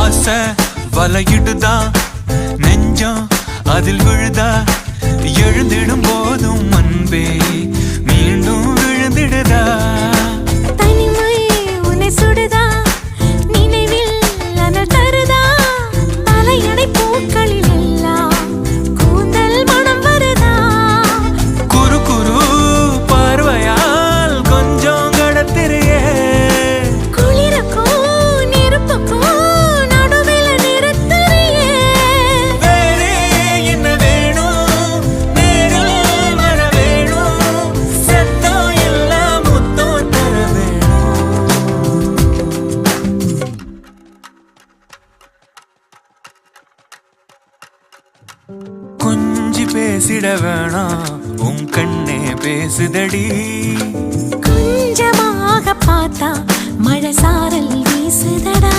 ஆசை வலையிடுதா நெஞ்சம் அதில் விழுதா எழுந்திடும் போதும் அன்பே மீண்டும் விழுந்திடுதா தனிமை உன்னை சுடுதா நினைவில் அனல் தருதா தலையணை பூக்களில் எல்லாம் கூந்தல் மனம் வருதா குறு குறு பார்வையால் கொஞ்சம் கடத்திரியே குளிருக்கும் நெருப்புக்கும் நடுவில் நிறுத்தறியே வேறே என்ன வேணும் நேரில் வர வேணும் சத்தம் எல்லாம் முத்தம் தர வேணும் கொஞ்சி பேசிட வேணாம் உன் கண்ணே பேசுதடி கொஞ்சமாக பார்த்தா மழை சாரல் வீசுதடா